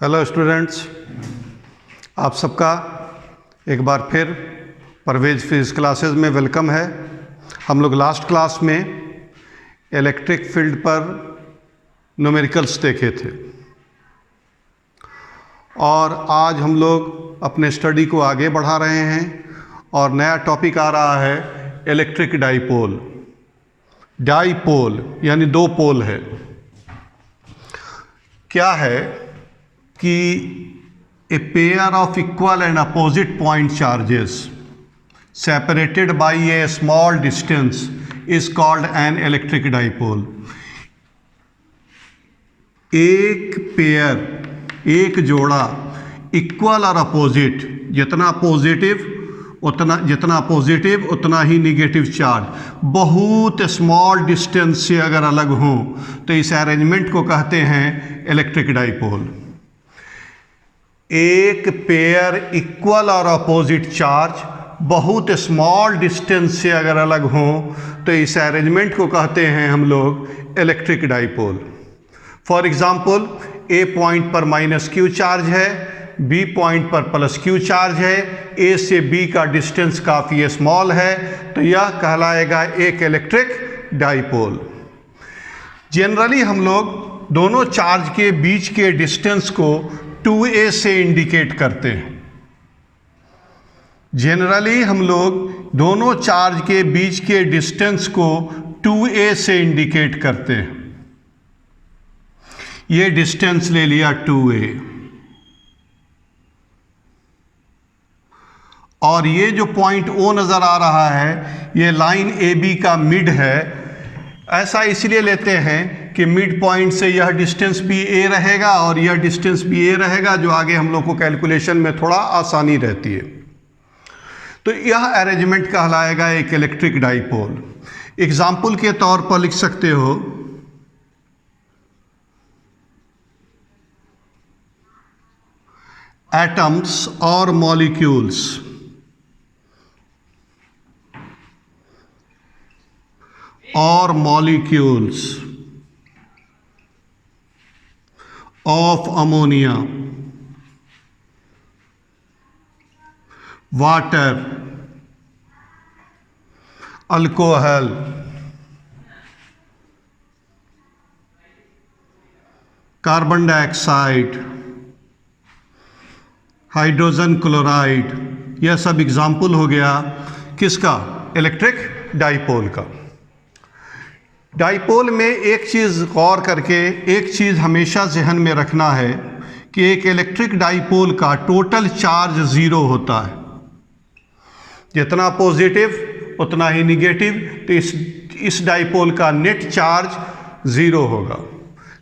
Hello students, आप सबका एक बार फिर परवेज फिजिक्स क्लासेस में वेलकम है। हम लोग लास्ट क्लास में इलेक्ट्रिक फील्ड पर न्यूमेरिकल्स देखे थे और आज हम लोग अपने स्टडी को आगे बढ़ा रहे हैं और नया टॉपिक आ रहा है इलेक्ट्रिक डाइपोल। डाइपोल यानी दो पोल है। क्या है कि a pair of equal and opposite point charges separated by a small distance is called an electric dipole। एक पेयर, एक जोड़ा इक्वल और अपोजिट, जितना पॉजिटिव उतना ही निगेटिव चार्ज, बहुत स्मॉल डिस्टेंस से अगर अलग हों तो इस अरेंजमेंट को कहते हैं इलेक्ट्रिक डाइपोल। एक पेयर इक्वल और अपोजिट चार्ज बहुत स्मॉल डिस्टेंस से अगर अलग हों तो इस अरेंजमेंट को कहते हैं हम लोग electric dipole. For example, A point पर माइनस क्यू चार्ज है, बी पॉइंट पर प्लस क्यू चार्ज है, ए से बी का डिस्टेंस काफ़ी स्मॉल है, तो यह कहलाएगा एक इलेक्ट्रिक डाइपोल। जनरली हम लोग दोनों चार्ज के बीच के डिस्टेंस को 2a से इंडिकेट करते हैं। जनरली हम लोग दोनों चार्ज के बीच के डिस्टेंस को 2a से इंडिकेट करते हैं। ये डिस्टेंस ले लिया 2a और ये जो पॉइंट O नज़र आ रहा है ये लाइन AB का मिड है। ऐसा इसलिए लेते हैं कि मिड पॉइंट से यह डिस्टेंस भी a रहेगा और यह डिस्टेंस भी a रहेगा, जो आगे हम लोग को कैलकुलेशन में थोड़ा आसानी रहती है। तो यह अरेंजमेंट कहलाएगा एक इलेक्ट्रिक डाइपोल। एग्जाम्पल के तौर पर लिख सकते हो, एटम्स और molecules of ammonia, water, alcohol, carbon dioxide, hydrogen chloride, यह सब एग्जाम्पल हो गया किसका? इलेक्ट्रिक डाइपोल का। डाइपोल में एक चीज़ गौर करके, एक चीज़ हमेशा जहन में रखना है कि एक इलेक्ट्रिक डाइपोल का टोटल चार्ज ज़ीरो होता है। जितना पॉजिटिव उतना ही निगेटिव, तो इस डाइपोल का नेट चार्ज ज़ीरो होगा।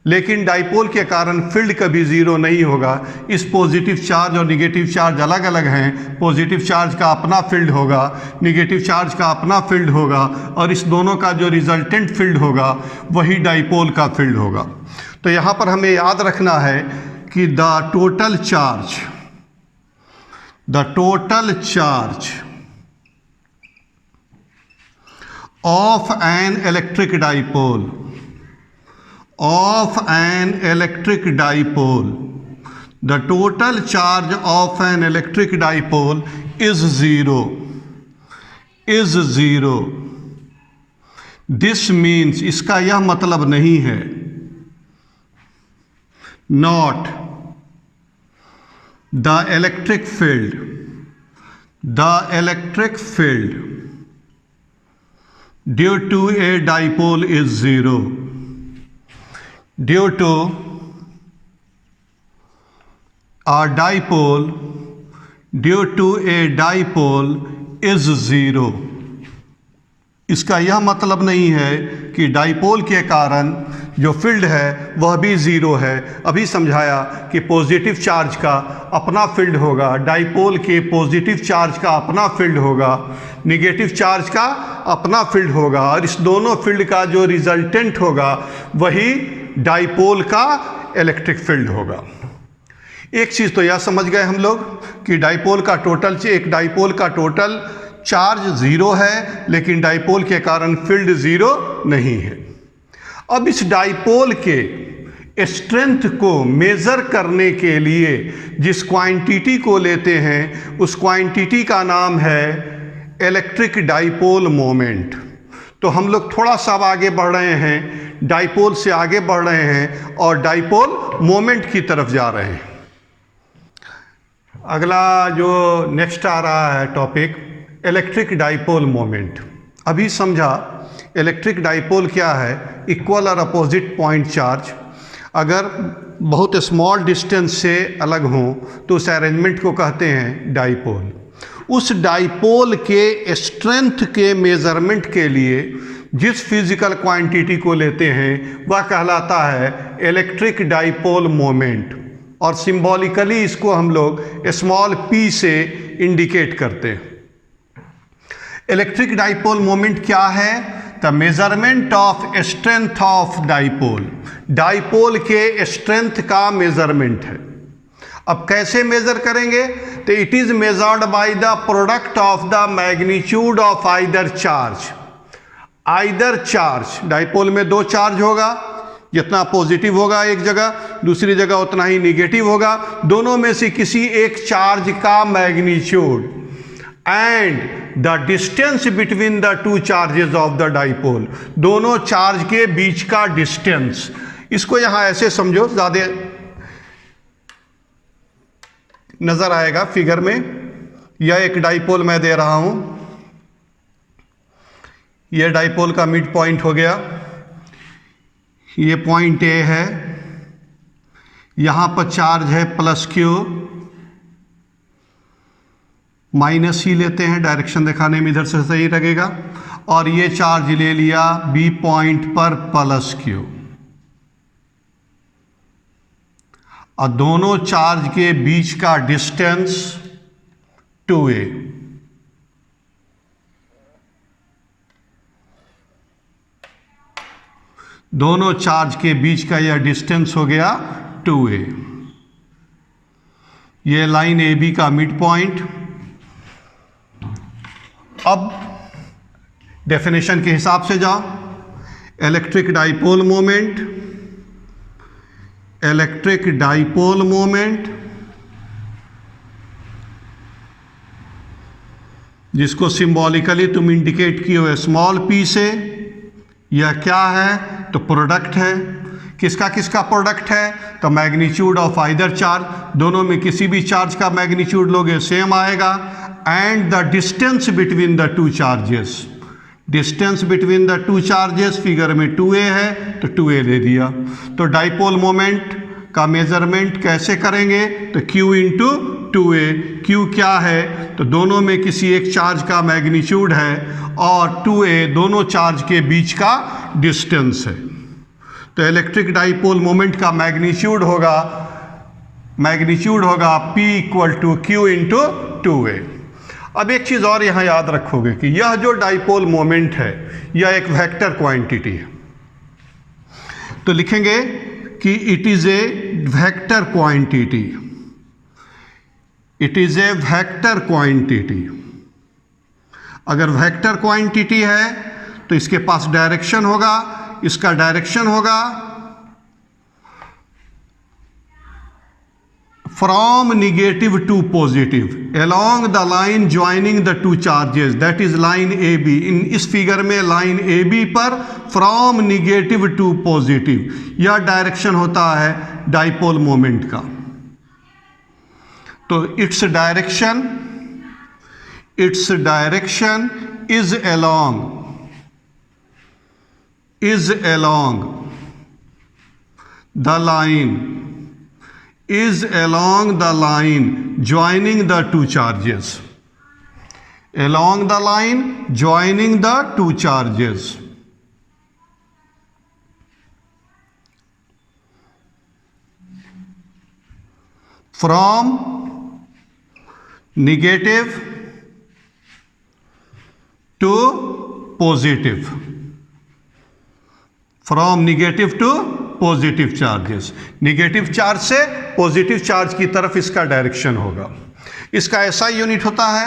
लेकिन डाइपोल के कारण फील्ड कभी ज़ीरो नहीं होगा। इस पॉजिटिव चार्ज और निगेटिव चार्ज अलग अलग हैं। पॉजिटिव चार्ज का अपना फील्ड होगा, निगेटिव चार्ज का अपना फील्ड होगा और इस दोनों का जो रिजल्टेंट फील्ड होगा वही डाइपोल का फील्ड होगा। तो यहाँ पर हमें याद रखना है कि the total charge of an electric dipole the total charge of an electric dipole is zero। This means, इसका यह मतलब नहीं है, not the electric field due to a dipole is zero। Due to a dipole is zero। इसका यह मतलब नहीं है कि डाइपोल के कारण जो फील्ड है वह भी ज़ीरो है। अभी समझाया कि पॉजिटिव चार्ज का अपना फील्ड होगा, डाइपोल के पॉजिटिव चार्ज का अपना फील्ड होगा, निगेटिव चार्ज का अपना फील्ड होगा और इस दोनों फील्ड का जो रिजल्टेंट होगा वही डाइपोल का इलेक्ट्रिक फील्ड होगा। एक चीज़ तो यह समझ गए हम लोग कि एक डाइपोल का टोटल चार्ज ज़ीरो है, लेकिन डाइपोल के कारण फील्ड ज़ीरो नहीं है। अब इस डाइपोल के स्ट्रेंथ को मेज़र करने के लिए जिस क्वांटिटी को लेते हैं उस क्वांटिटी का नाम है इलेक्ट्रिक डाइपोल मोमेंट। तो हम लोग थोड़ा सा आगे बढ़ रहे हैं, डाइपोल से आगे बढ़ रहे हैं और डाइपोल मोमेंट की तरफ जा रहे हैं। अगला जो नेक्स्ट आ रहा है टॉपिक, इलेक्ट्रिक डाइपोल मोमेंट। अभी समझा इलेक्ट्रिक डाइपोल क्या है, इक्वल और अपोजिट पॉइंट चार्ज अगर बहुत स्मॉल डिस्टेंस से अलग हों तो उस अरेंजमेंट को कहते हैं डाइपोल। उस डाइपोल के स्ट्रेंथ के मेज़रमेंट के लिए जिस फिजिकल क्वांटिटी को लेते हैं वह कहलाता है इलेक्ट्रिक डाइपोल मोमेंट, और सिंबॉलिकली इसको हम लोग स्मॉल p से इंडिकेट करते हैं। इलेक्ट्रिक डाइपोल मोमेंट क्या है? The measurement of strength of dipole, dipole के स्ट्रेंथ का मेजरमेंट है। अब कैसे मेजर करेंगे? तो it is measured by the product of the magnitude of either charge. Either charge, dipole में दो चार्ज होगा, जितना पॉजिटिव होगा एक जगह, दूसरी जगह उतना ही निगेटिव होगा, दोनों में से किसी एक चार्ज का magnitude and the distance between the two charges of the dipole, दोनों चार्ज के बीच का डिस्टेंस। इसको यहां ऐसे समझो, ज्यादा नजर आएगा फिगर में। यह एक डाइपोल मैं दे रहा हूं, यह डाइपोल का मिड पॉइंट हो गया, ये पॉइंट ए है, यहां पर चार्ज है प्लस क्यू, माइनस ही लेते हैं डायरेक्शन दिखाने में, इधर से सही लगेगा, और ये चार्ज ले लिया बी पॉइंट पर प्लस क्यू, और दोनों चार्ज के बीच का डिस्टेंस 2a। दोनों चार्ज के बीच का यह डिस्टेंस हो गया 2a। यह लाइन ए बी का मिड पॉइंट। अब डेफिनेशन के हिसाब से जाओ, electric dipole moment, electric dipole moment जिसको सिंबॉलिकली तुम इंडिकेट किए हो स्मॉल p से, यह क्या है? तो प्रोडक्ट है। किसका किसका प्रोडक्ट है? तो मैग्नीट्यूड ऑफ आइदर चार्ज, दोनों में किसी भी चार्ज का मैग्नीट्यूड लोगे सेम आएगा, and the distance between the two charges, distance between the two charges figure में 2a है तो 2a ले दिया। तो डाइपोल मोमेंट का मेजरमेंट कैसे करेंगे? तो q इंटू 2a। q क्या है? तो दोनों में किसी एक चार्ज का मैग्नीट्यूड है, और 2a दोनों चार्ज के बीच का डिस्टेंस है। तो इलेक्ट्रिक डाइपोल मोमेंट का मैग्नीट्यूड होगा p equal to q into 2a। अब एक चीज़ और यहाँ याद रखोगे कि यह जो डाइपोल मोमेंट है यह एक वेक्टर क्वांटिटी है। तो लिखेंगे कि it is a vector quantity, it is a vector quantity. अगर वेक्टर क्वांटिटी है तो इसके पास डायरेक्शन होगा, इसका डायरेक्शन होगा from negative to positive along the line joining the two charges, that is line AB। इन इस फिगर में लाइन AB पर from negative to positive यह डायरेक्शन होता है डाइपोल मोमेंट का। तो it's direction is along the line, is along the line joining the two charges, along the line joining the two charges। from negative to positive, from negative to positive charges, negative charge से positive charge की तरफ इसका direction होगा। इसका SI unit होता है,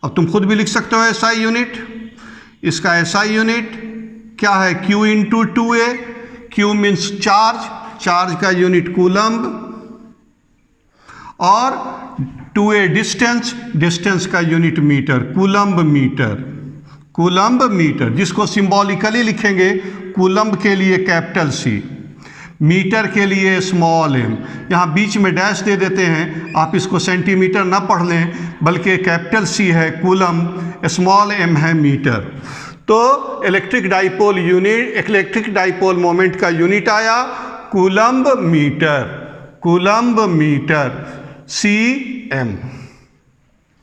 अब तुम खुद भी लिख सकते हो एसआई यूनिट। इसका एसआई यूनिट क्या है? Q into 2a। Q means charge, charge का यूनिट कूलम्ब, और 2a डिस्टेंस, डिस्टेंस का unit metre, coulomb metre, coulomb metre, जिसको सिंबॉलिकली लिखेंगे कूलम्ब के लिए कैपिटल C, मीटर के लिए स्मॉल m। यहाँ बीच में डैश दे देते हैं, आप इसको सेंटीमीटर ना पढ़ लें, बल्कि कैपिटल C है कूलम्ब, स्मॉल m है मीटर। तो electric dipole unit, electric dipole moment का यूनिट आया coulomb metre, coulomb metre, cm।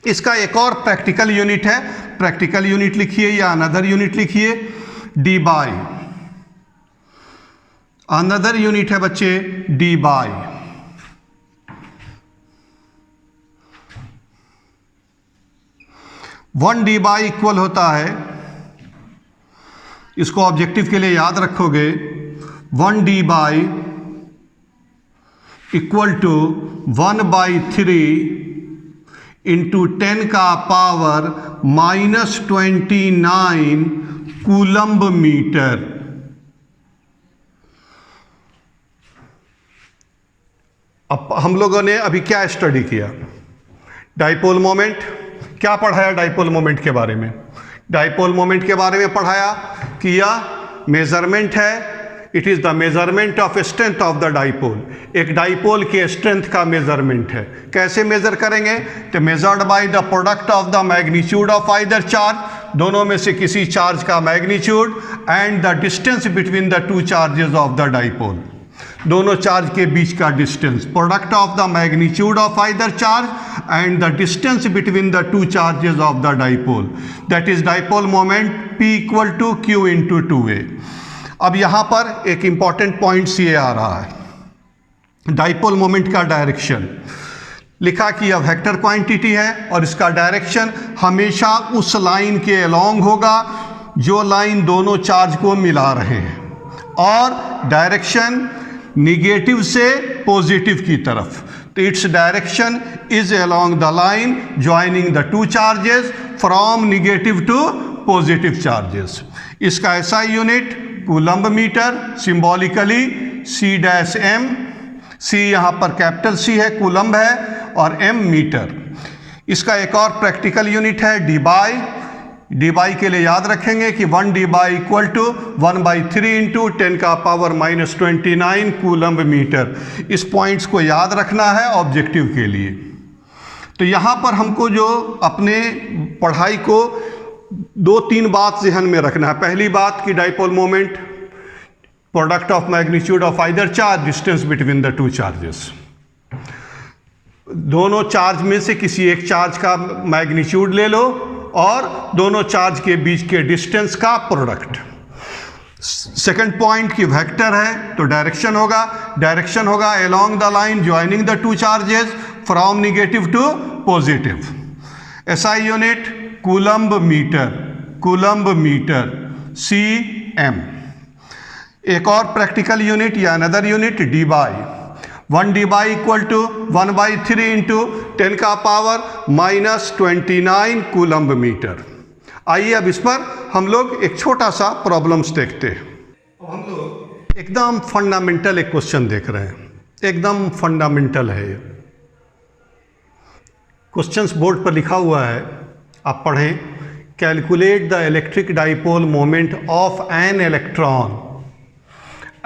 इसका एक और प्रैक्टिकल यूनिट है, प्रैक्टिकल यूनिट लिखिए या अनदर यूनिट लिखिए, d बाई, अनदर यूनिट है बच्चे d bye. One d by equal होता है, इसको ऑब्जेक्टिव के लिए याद रखोगे, 1 d by equal to 1/3 into 10 का पावर -29 कूलम्ब मीटर। अब हम लोगों ने अभी क्या स्टडी किया, डाइपोल मोमेंट। क्या पढ़ाया डाइपोल मोमेंट के बारे में? डाइपोल मोमेंट के बारे में पढ़ाया कि यह मेजरमेंट है, it is the measurement of strength of the dipole, एक डाइपोल के स्ट्रेंथ का मेजरमेंट है। कैसे मेजर करेंगे? तो measured by the product of the magnitude of either charge, दोनों में से किसी चार्ज का magnitude, and the distance between the two charges of the dipole, दोनों चार्ज के बीच का distance, product of the magnitude of either charge and the distance between the two charges of the dipole, that is dipole moment P equal to Q into 2a। अब यहाँ पर एक important point ये आ रहा है, dipole moment का direction. लिखा कि यह वेक्टर क्वांटिटी है और इसका डायरेक्शन हमेशा उस लाइन के अलोंग होगा जो लाइन दोनों चार्ज को मिला रहे हैं, और डायरेक्शन निगेटिव से पॉजिटिव की तरफ। तो it's direction is along the line joining the two charges from negative to positive charges. इसका ऐसा unit coulomb metre, symbolically C-m, C यहाँ पर कैपिटल C है, कूलम्ब है, और m मीटर। इसका एक और प्रैक्टिकल यूनिट है d बाई, d बाई के लिए याद रखेंगे कि 1 d by equal to 1/3 into 10 का पावर -29 कूलम्ब मीटर। इस पॉइंट्स को याद रखना है ऑब्जेक्टिव के लिए। तो यहाँ पर हमको जो अपने पढ़ाई को 2-3 बात ज़हन में रखना है। पहली बात कि dipole moment product of magnitude of either charge, distance between the two charges, दोनों चार्ज में से किसी एक चार्ज का मैग्नीट्यूड ले लो और दोनों चार्ज के बीच के डिस्टेंस का प्रोडक्ट। सेकंड पॉइंट कि वेक्टर है तो डायरेक्शन होगा, डायरेक्शन होगा along the line joining the two charges from negative to positive. SI unit coulomb metre, coulomb metre, cm। एक और प्रैक्टिकल यूनिट या another unit d by, 1 d by equal to 1/3 into 10 का power -29 coulomb metre. आइए अब इस पर हम लोग एक छोटा सा प्रॉब्लम्स देखते हैं। हम लोग एकदम फंडामेंटल एक क्वेश्चन देख रहे हैं, एकदम फंडामेंटल है ये। क्वेश्चंस बोर्ड पर लिखा हुआ है, आप पढ़ें। Calculate the electric dipole moment of an electron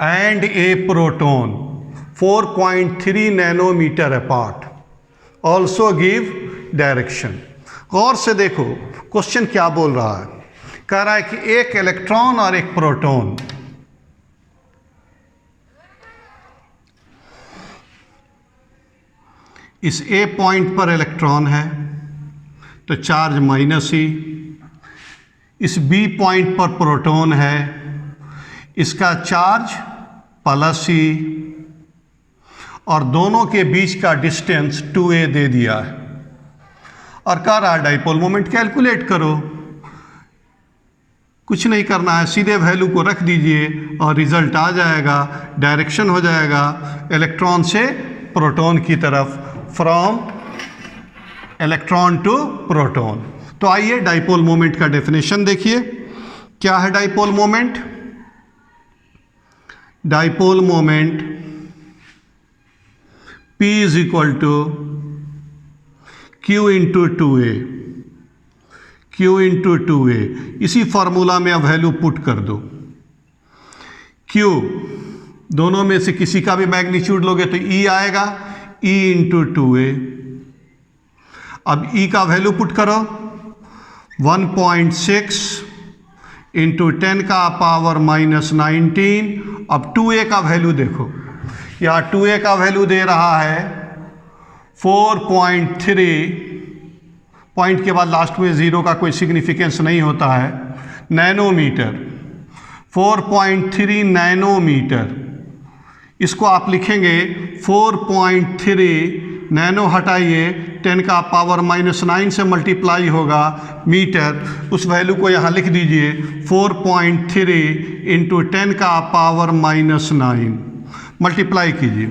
and a proton 4.3 nanometre apart, also give direction. गौर से देखो क्वेश्चन क्या बोल रहा है। कह रहा है कि एक इलेक्ट्रॉन और एक प्रोटॉन, इस ए पॉइंट पर इलेक्ट्रॉन है तो चार्ज -e, इस बी पॉइंट पर प्रोटॉन है, इसका चार्ज +e, और दोनों के बीच का डिस्टेंस 2a दे दिया है और कह रहा है डाइपोल मोमेंट कैलकुलेट करो। कुछ नहीं करना है, सीधे वैल्यू को रख दीजिए और रिजल्ट आ जाएगा, डायरेक्शन हो जाएगा इलेक्ट्रॉन से प्रोटॉन की तरफ, फ्रॉम इलेक्ट्रॉन टू प्रोटॉन। तो आइए डाइपोल मोमेंट का डेफिनेशन देखिए। क्या है dipole moment? Dipole moment P is equal to Q into 2a, Q into 2a। इसी फॉर्मूला में अब वैल्यू पुट कर दो। Q दोनों में से किसी का भी मैग्नीट्यूड लोगे तो E आएगा, E इंटू 2a। अब E का वैल्यू पुट करो, 1.6 इंटू 10 का पावर माइनस 19। अब 2a का वैल्यू देखो, यहाँ 2a का वैल्यू दे रहा है 4.3, पॉइंट के बाद लास्ट में ज़ीरो का कोई सिग्निफिकेंस नहीं होता है, नैनोमीटर, 4.3 नैनोमीटर। इसको आप लिखेंगे 4.3 नैनो हटाइए, 10 का पावर माइनस 9 से मल्टीप्लाई होगा मीटर। उस वैल्यू को यहाँ लिख दीजिए 4.3 इंटू 10 का पावर माइनस 9, मल्टीप्लाई कीजिए।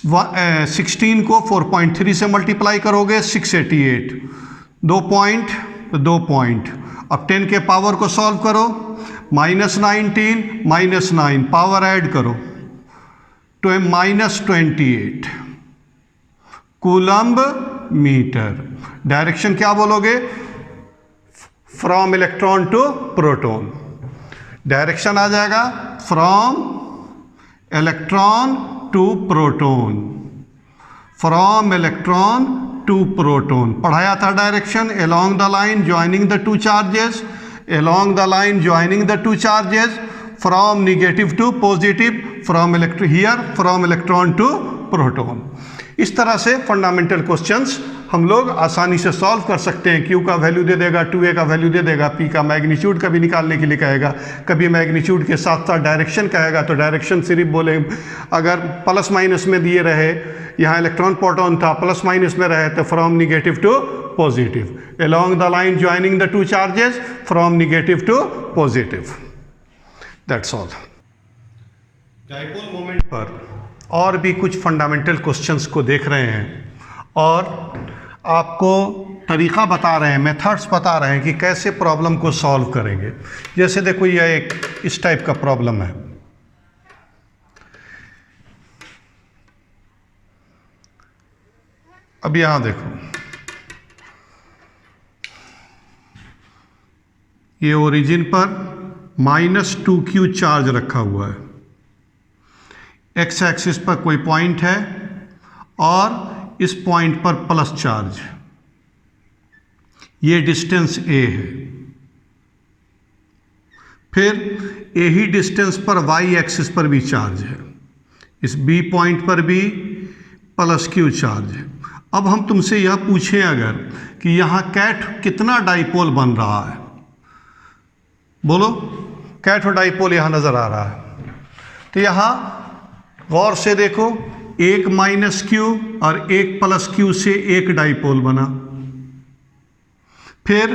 वह 16 को 4.3 से मल्टीप्लाई करोगे 688, 2 पॉइंट तो 2 पॉइंट। अब 10 के पावर को सॉल्व करो, माइनस 19 माइनस 9 पावर ऐड करो तो माइनस 28 कूलम्ब मीटर। डायरेक्शन क्या बोलोगे? From electron to proton. Direction आ जाएगा from electron to proton, from electron to proton. पढ़ाया था direction along the line joining the two charges, along the line joining the two charges, from negative to positive, from electron to proton। इस तरह से fundamental questions हम लोग आसानी से solve कर सकते हैं। Q का वैल्यू दे देगा, 2a का वैल्यू दे देगा, P का मैग्नीट्यूड कभी निकालने के लिए कहेगा, कभी मैग्नीट्यूड के साथ साथ डायरेक्शन कहेगा तो डायरेक्शन सिर्फ बोले। अगर प्लस माइनस में दिए रहे, यहाँ इलेक्ट्रॉन प्रोटॉन था, प्लस माइनस में रहे तो from negative to positive, along the line joining the two charges, from negative to positive, that's all। Dipole moment पर और भी कुछ फंडामेंटल क्वेश्चंस को देख रहे हैं और आपको तरीका बता रहे हैं, मेथड्स बता रहे हैं कि कैसे प्रॉब्लम को सॉल्व करेंगे। जैसे देखो यह एक इस टाइप का प्रॉब्लम है। अब यहाँ देखो, ये ओरिजिन पर -2q चार्ज रखा हुआ है, एक्स एक्सिस पर कोई पॉइंट है और इस पॉइंट पर प्लस चार्ज, ये डिस्टेंस a है। फिर यही डिस्टेंस पर y एक्सिस पर भी चार्ज है, इस b पॉइंट पर भी +q चार्ज है। अब हम तुमसे यह पूछें अगर कि यहाँ कैट कितना डाइपोल बन रहा है, बोलो कैट और डाइपोल यहाँ नजर आ रहा है। तो यहाँ गौर से देखो, एक -q और एक +q से एक डाइपोल बना, फिर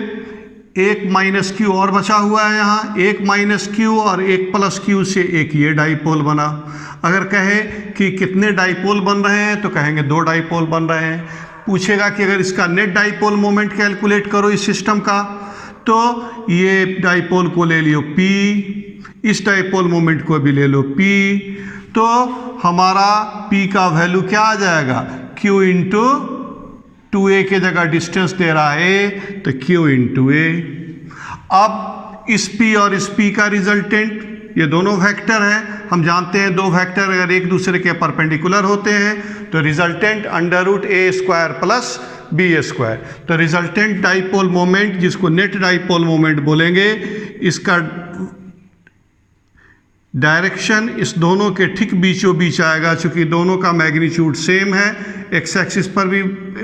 एक -q और बचा हुआ है यहाँ, एक -q और एक +q से एक ये डाइपोल बना। अगर कहे कि कितने डाइपोल बन रहे हैं तो कहेंगे 2 डाइपोल बन रहे हैं। पूछेगा कि अगर इसका नेट डाइपोल मोमेंट कैलकुलेट करो इस सिस्टम का, तो ये डाइपोल को ले लियो P, इस डाइपोल मोमेंट को भी ले लो P, तो हमारा P का वैल्यू क्या आ जाएगा? Q इंटू 2a के जगह डिस्टेंस दे रहा है A, तो Q इंटू a। अब इस P और इस P का रिजल्टेंट, ये दोनों वेक्टर हैं, हम जानते हैं दो वेक्टर अगर एक दूसरे के परपेंडिकुलर होते हैं तो रिजल्टेंट √a² प्लस b²। तो रिजल्टेंट डाइपोल मोमेंट, जिसको नेट डाइपोल मोमेंट बोलेंगे, इसका डायरेक्शन इस दोनों के ठीक बीचों बीच आएगा, चूंकि दोनों का मैग्नीट्यूड सेम है। एक्स एक्सिस पर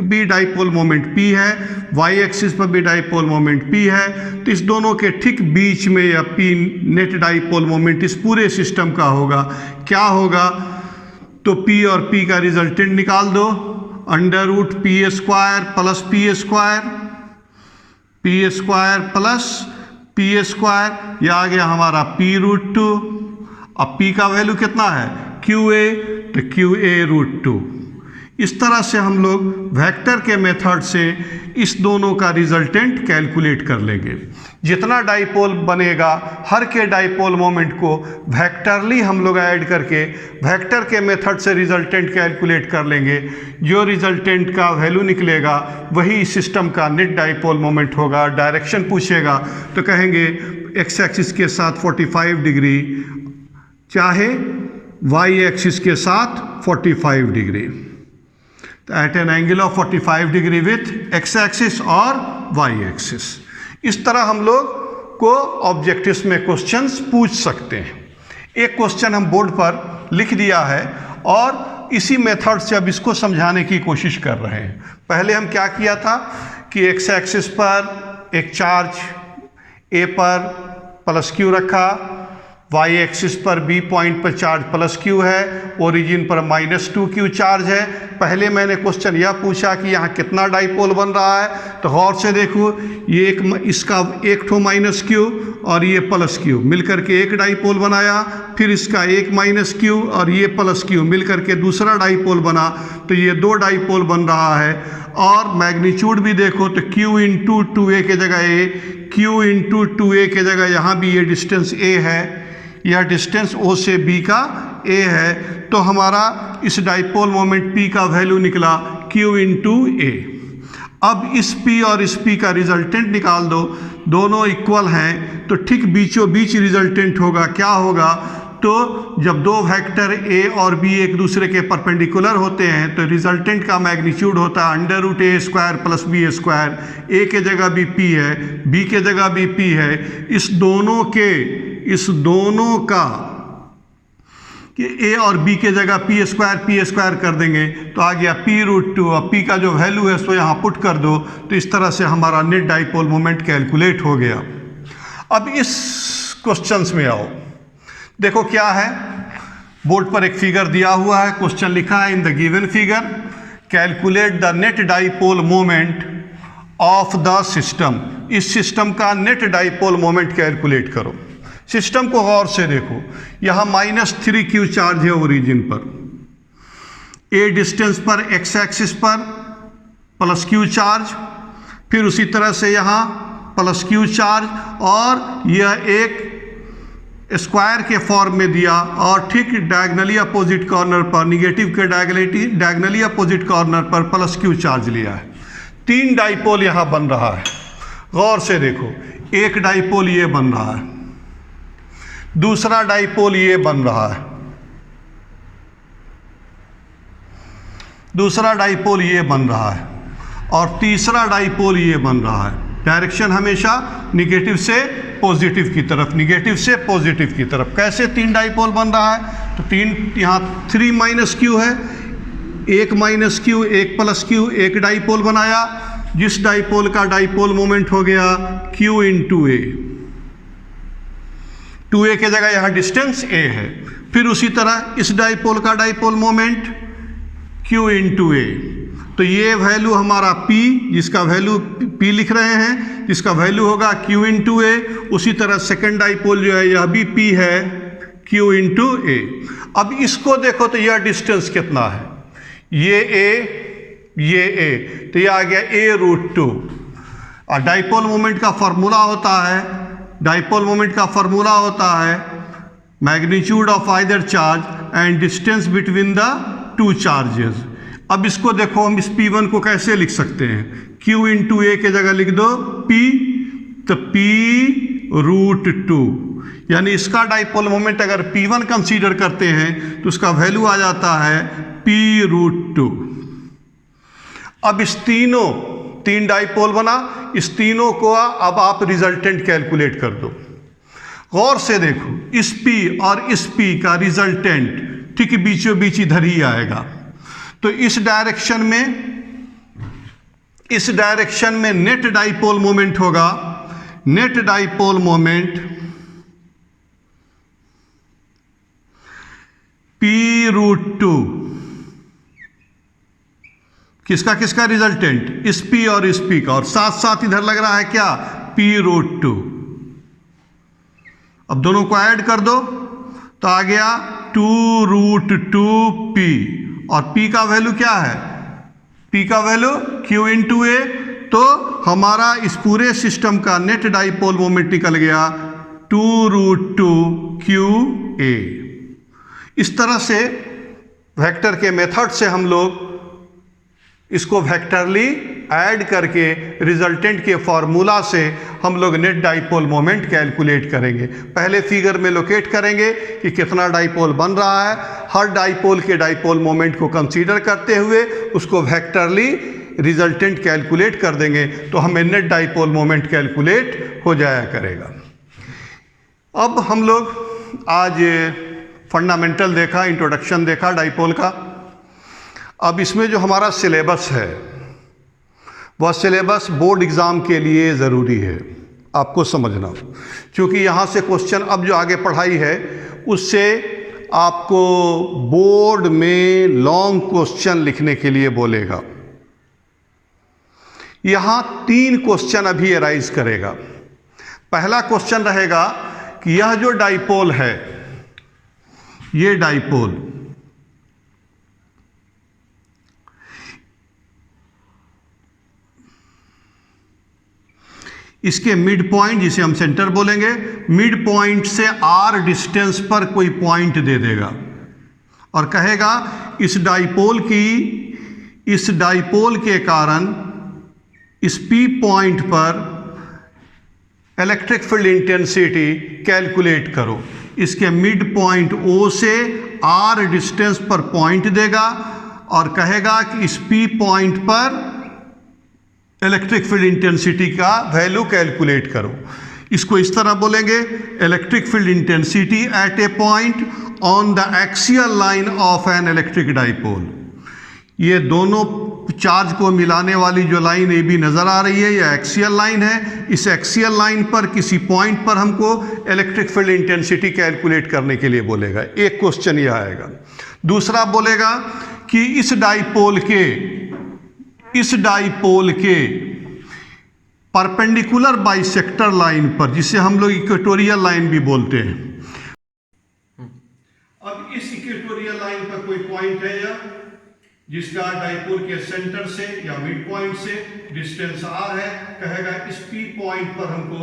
भी डाइपोल मोमेंट P है, वाई एक्सिस पर भी डाइपोल मोमेंट P है, तो इस दोनों के ठीक बीच में यह P नेट डाइपोल मोमेंट इस पूरे सिस्टम का होगा। क्या होगा? तो P और P का रिजल्टेंट निकाल दो, √p² plus p² plus p², यह आ गया हमारा p√2। अब P का वैल्यू कितना है? QA, तो QA√2। इस तरह से हम लोग वेक्टर के मेथड से इस दोनों का रिजल्टेंट कैलकुलेट कर लेंगे। जितना डाइपोल बनेगा हर के डाइपोल मोमेंट को वेक्टरली हम लोग ऐड करके वेक्टर के मेथड से रिजल्टेंट कैलकुलेट कर लेंगे। जो रिजल्टेंट का वैल्यू निकलेगा वही सिस्टम का नेट डाइपोल मोमेंट होगा। डायरेक्शन पूछेगा तो कहेंगे एक्स एक्सिस के साथ 45 डिग्री, चाहे वाई एक्सिस के साथ 45 degree, at an angle of 45 degree with X axis और वाई एक्सिस। इस तरह हम लोग को ऑब्जेक्टिव्स में क्वेश्चंस पूछ सकते हैं। एक क्वेश्चन हम बोर्ड पर लिख दिया है और इसी मेथड से अब इसको समझाने की कोशिश कर रहे हैं। पहले हम क्या किया था कि एक्स एक्सिस पर एक चार्ज ए पर प्लस क्यू रखा, वाई एक्सिस पर बी पॉइंट पर चार्ज प्लस क्यू है, ओरिजिन पर -2q चार्ज है। पहले मैंने क्वेश्चन यह पूछा कि यहाँ कितना डाइपोल बन रहा है, तो गौर से देखो ये इसका एक ठो -q और ये +q मिलकर के एक डाइपोल बनाया, फिर इसका एक -q और ये +q मिलकर के दूसरा डाइपोल बना, तो ये दो डाइपोल बन रहा है। और मैग्नीट्यूड भी देखो तो q इंटू 2a के जगह a, q इंटू 2a के जगह यहाँ भी ये डिस्टेंस a है, यह डिस्टेंस O से B का A है, तो हमारा इस डाइपोल मोमेंट P का वैल्यू निकला Q इंटू A। अब इस P और इस P का रिजल्टेंट निकाल दो, दोनों इक्वल हैं तो ठीक बीचों बीच रिजल्टेंट होगा। क्या होगा, तो जब दो वेक्टर A और B एक दूसरे के परपेंडिकुलर होते हैं तो रिजल्टेंट का मैग्नीट्यूड होता है √a² + b²। A के जगह भी P है, B के जगह भी P है, इस दोनों का कि A और B के जगह p² कर देंगे तो आ गया p√2। अब P का जो वैल्यू है सो यहाँ पुट कर दो, तो इस तरह से हमारा नेट डाइपोल मोमेंट कैलकुलेट हो गया। अब इस क्वेश्चंस में आओ, देखो क्या है, बोर्ड पर एक फिगर दिया हुआ है, क्वेश्चन लिखा है in the given figure calculate the net dipole moment of the system. इस सिस्टम का नेट डाइपोल मोमेंट कैलकुलेट करो। सिस्टम को गौर से देखो, यहाँ -3q चार्ज है ओरिजिन पर, a डिस्टेंस पर x एक्सिस पर +q चार्ज, फिर उसी तरह से यहाँ +q चार्ज, और यह एक स्क्वायर के फॉर्म में दिया और ठीक डायगनली अपोजिट कॉर्नर पर निगेटिव के डायगनली अपोजिट कॉर्नर पर +q चार्ज लिया है। तीन डाइपोल यहाँ बन रहा है। गौर से देखो, एक डाइपोल ये बन रहा है, दूसरा डाइपोल ये बन रहा है, दूसरा डाइपोल ये बन रहा है, और तीसरा डाइपोल ये बन रहा है। डायरेक्शन हमेशा निगेटिव से पॉजिटिव की तरफ, निगेटिव से पॉजिटिव की तरफ। कैसे तीन डाइपोल बन रहा है, तो तीन यहाँ 3 - q है, एक -q एक +q, एक डाइपोल बनाया, जिस डाइपोल का डाइपोल मोमेंट हो गया q इंटू a। 2a के जगह यहाँ डिस्टेंस a है, फिर उसी तरह इस डाइपोल का dipole moment q into a। तो ये वैल्यू हमारा p, जिसका वैल्यू p लिख रहे हैं, जिसका वैल्यू होगा q इंटू a। उसी तरह सेकेंड डाइपोल जो है यह भी p है, q इंटू a। अब इसको देखो तो यह डिस्टेंस कितना है, ये a, ये a, तो यह आ गया a√2। और डाइपोल मोमेंट का फॉर्मूला होता है, डाइपोल मोमेंट का फॉर्मूला होता है magnitude of either charge and distance between the two charges. अब इसको देखो, हम इस P1 को कैसे लिख सकते हैं, Q इंटू A के जगह लिख दो P, तो P√2, यानी इसका डाइपोल मोमेंट अगर P1 कंसीडर करते हैं तो उसका वैल्यू आ जाता है P√2। अब इस तीन डाइपोल बना, इस तीनों को अब आप रिजल्टेंट कैलकुलेट कर दो। गौर से देखो, इस P और इस P का रिजल्टेंट ठीक बीचों बीच इधर ही आएगा। तो इस डायरेक्शन में नेट डाइपोल मोमेंट होगा, नेट डाइपोल मोमेंट P√2। किसका रिजल्टेंट, इस P और इस P का, और साथ साथ इधर लग रहा है क्या, P√2। अब दोनों को ऐड कर दो तो आ गया 2√2p, और P का वैल्यू क्या है P का वैल्यू Q इंटू ए, तो हमारा इस पूरे सिस्टम का नेट डाइपोल मोमेंट निकल गया 2√2 QA। इस तरह से वेक्टर के मेथड से हम लोग इसको वेक्टरली ऐड करके रिजल्टेंट के फॉर्मूला से हम लोग नेट डाइपोल मोमेंट कैलकुलेट करेंगे। पहले फिगर में लोकेट करेंगे कि कितना डाइपोल बन रहा है, हर डाइपोल के डाइपोल मोमेंट को कंसीडर करते हुए उसको वेक्टरली रिजल्टेंट कैलकुलेट कर देंगे तो हमें नेट डाइपोल मोमेंट कैलकुलेट हो जाया करेगा। अब हम लोग आज फंडामेंटल देखा, इंट्रोडक्शन देखा डाइपोल का। अब इसमें जो हमारा सिलेबस है वह सिलेबस बोर्ड एग्ज़ाम के लिए ज़रूरी है, आपको समझना, क्योंकि यहाँ से क्वेश्चन अब जो आगे पढ़ाई है उससे आपको बोर्ड में लॉन्ग क्वेश्चन लिखने के लिए बोलेगा। यहाँ 3 क्वेश्चन अभी अराइज करेगा। पहला क्वेश्चन रहेगा कि यह जो डाइपोल है, ये डाइपोल, इसके मिड पॉइंट, जिसे हम सेंटर बोलेंगे, मिड पॉइंट से r डिस्टेंस पर कोई पॉइंट दे देगा और कहेगा इस डाइपोल के कारण इस P पॉइंट पर इलेक्ट्रिक फील्ड इंटेंसिटी कैलकुलेट करो। इसके मिड पॉइंट O से r डिस्टेंस पर पॉइंट देगा और कहेगा कि इस P पॉइंट पर इलेक्ट्रिक फील्ड इंटेंसिटी का वैल्यू कैलकुलेट करो। इसको इस तरह बोलेंगे, electric field intensity at A point on the axial line of an electric dipole. ये दोनों चार्ज को मिलाने वाली जो लाइन ए बी नज़र आ रही है, यह एक्सियल लाइन है। इस एक्सियल लाइन पर किसी पॉइंट पर हमको इलेक्ट्रिक फील्ड इंटेंसिटी कैलकुलेट करने के लिए बोलेगा। एक क्वेश्चन यह आएगा। दूसरा बोलेगा कि इस डाइपोल के परपेंडिकुलर बाइसेक्टर लाइन पर, जिसे हम लोग इक्वेटोरियल लाइन भी बोलते हैं, अब इस इक्वेटोरियल लाइन पर कोई पॉइंट है या जिसका डाइपोल के सेंटर से या मिड पॉइंट से डिस्टेंस r है, कहेगा इस P पॉइंट पर हमको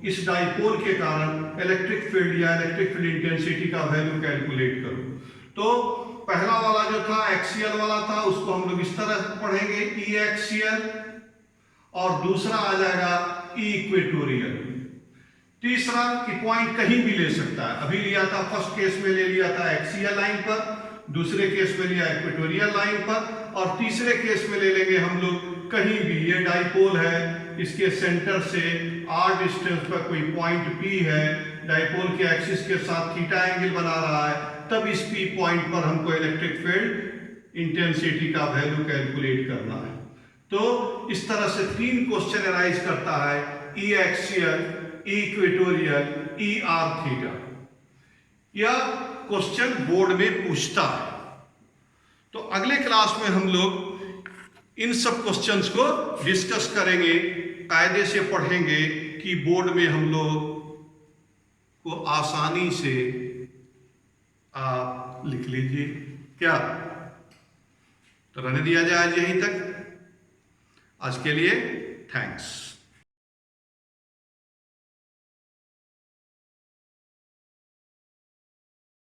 इस डाइपोल के कारण इलेक्ट्रिक फील्ड या इलेक्ट्रिक फील्ड इंटेंसिटी का वैल्यू कैलकुलेट करो। तो पहला वाला जो था एक्सियल वाला था, उसको हम लोग इस तरह पढ़ेंगे E एक्सियल, और दूसरा आ जाएगा E इक्वेटोरियल। तीसरा कि पॉइंट कहीं भी ले सकता है, अभी लिया था फर्स्ट केस में ले लिया था एक्सियल लाइन पर, दूसरे केस में लिया इक्वेटोरियल लाइन पर, और तीसरे केस में ले लेंगे हम लोग कहीं भी। ये डाइपोल है, इसके सेंटर से r डिस्टेंस पर कोई पॉइंट P है, डाइपोल के एक्सिस के साथ थीटा एंगल बना रहा है, तब इस P पॉइंट पर हमको इलेक्ट्रिक फील्ड इंटेंसिटी का वैल्यू कैलकुलेट करना है। तो इस तरह से 3 क्वेश्चन अराइज करता है, E axial, E equatorial, E r theta. यह क्वेश्चन बोर्ड में पूछता है। तो अगले क्लास में हम लोग इन सब क्वेश्चंस को डिस्कस करेंगे, कायदे से पढ़ेंगे कि बोर्ड में हम लोग को आसानी से आप लिख लीजिए। क्या तो रहने दिया जाए आज यहीं तक। आज के लिए थैंक्स।